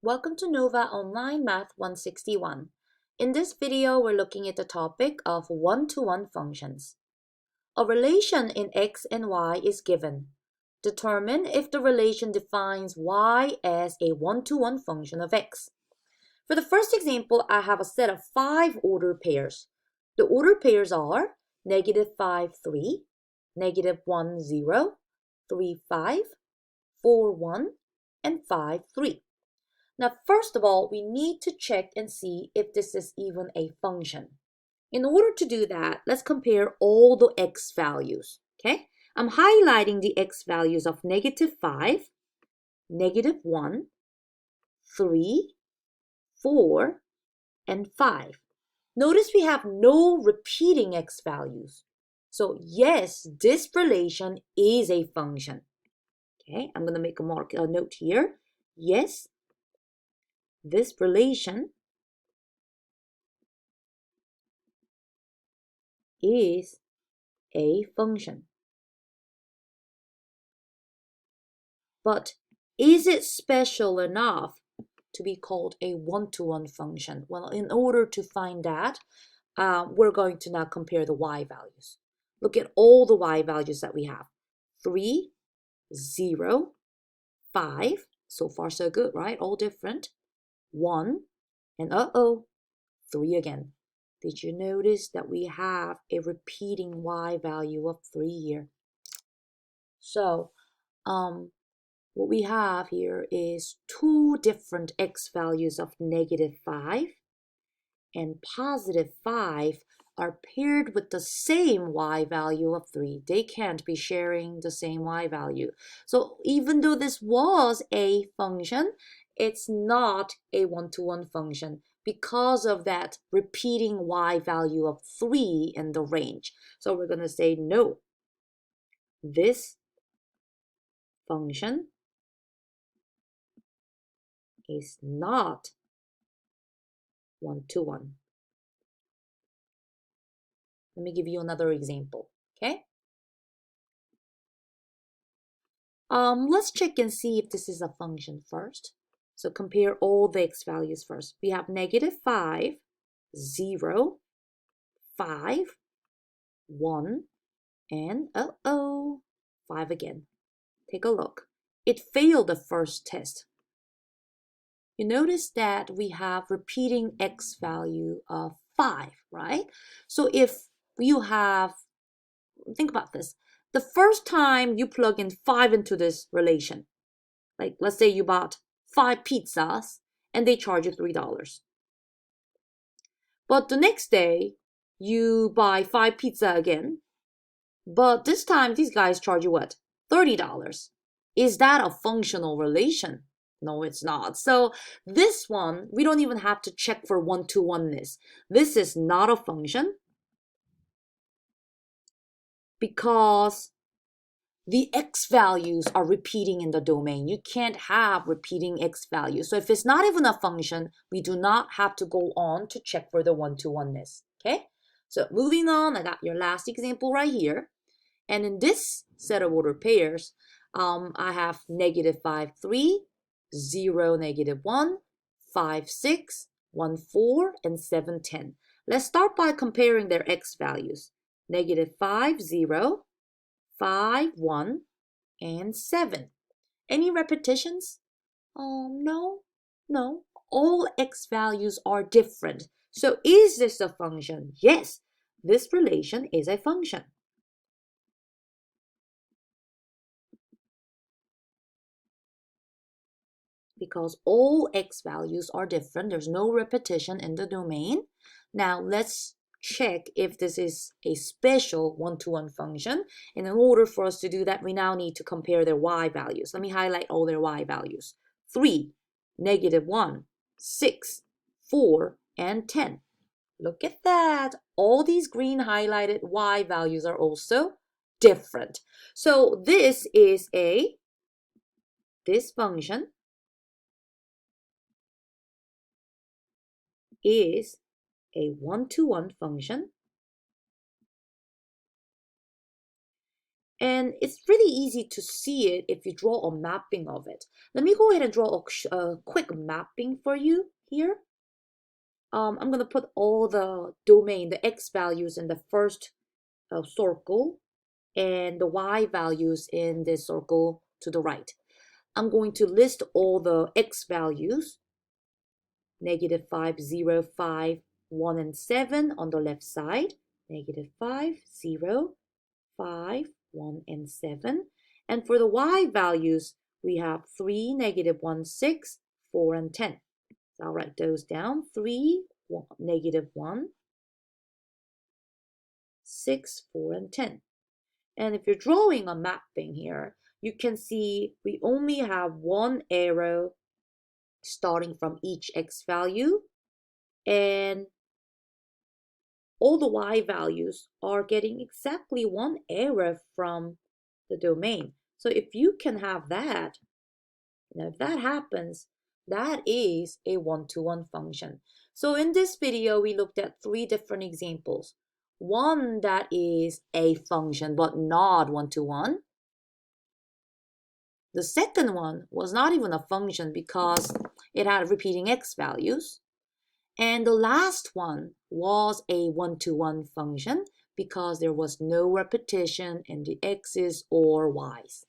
Welcome to Nova Online Math 161. In this video, we're looking at the topic of one-to-one functions. A relation in x and y is given. Determine if the relation defines y as a one-to-one function of x. For the first example, I have a set of 5 ordered pairs. The ordered pairs are -5, 3, -1, 0, 3, 5, 4, 1, and 5, 3. Now, first of all, we need to check and see if this is even a function. In order to do that, let's compare all the x values, okay? I'm highlighting the x values of -5, -1, 3, 4, and 5. Notice we have no repeating x values. So yes, this relation is a function. Okay, I'm going to make a note here. Yes, this relation is a function. But is it special enough to be called a one-to-one function? Well, in order to find that, we're going to now compare the y values. Look at all the y values that we have. 3, 0, 5. So far, so good, right? All different. 1, and 3 again. Did you notice that we have a repeating y value of 3 here? So, what we have here is 2 different x values of -5 and +5 are paired with the same y value of 3. They can't be sharing the same y value. So even though this was a function, it's not a one-to-one function because of that repeating y value of 3 in the range. So we're going to say no. This function is not one-to-one. Let me give you another example, okay? Let's check and see if this is a function first. So compare all the x values first. We have -5, 0, 5, 1, and 5 again. Take a look. It failed the first test. You notice that we have repeating x value of 5, right? So if you have, think about this. The first time you plug in 5 into this relation, like let's say you bought 5 pizzas and they charge you $3. But the next day you buy 5 pizza again, but this time these guys charge you what? $30. Is that a functional relation? No, it's not. So this one, we don't even have to check for one-to-oneness. This is not a function because the x values are repeating in the domain. You can't have repeating x values. So if it's not even a function, we do not have to go on to check for the one-to-oneness. Okay? So moving on, I got your last example right here. And in this set of ordered pairs, I have -5, 3, 0, -1, 5, 6, 1, 4, and 7, 10. Let's start by comparing their x values. -5, 0, 5, 1, and 7. Any repetitions? No. All x values are different. So is this a function? Yes, this relation is a function. Because all x values are different. There's no repetition in the domain. Now let's check if this is a special one-to-one function. And in order for us to do that, we now need to compare their y values. Let me highlight all their y values. 3, -1, 6, 4, and 10. Look at that. All these green highlighted y values are also different. So this function is a one-to-one function, And it's really easy to see it if you draw a mapping of it. Let me go ahead and draw a quick mapping for you here. I'm going to put all the domain, the x values in the first circle and the y values in this circle to the right. I'm going to list all the x values, negative 5, 0, 5, 1, and 7 on the left side, negative 5, 0, 5, 1, and 7. And for the y values, we have 3, negative 1, 6, 4, and 10. So I'll write those down. 3, 1, negative 1, 6, 4, and 10. And if you're drawing a mapping here, you can see we only have one arrow starting from each x value, and all the y values are getting exactly one arrow from the domain. So if you can have that, if that happens, that is a one-to-one function. So in this video, we looked at 3 different examples. One that is a function but not one-to-one. The second one was not even a function because it had repeating x values. And the last one was a one-to-one function because there was no repetition in the x's or y's.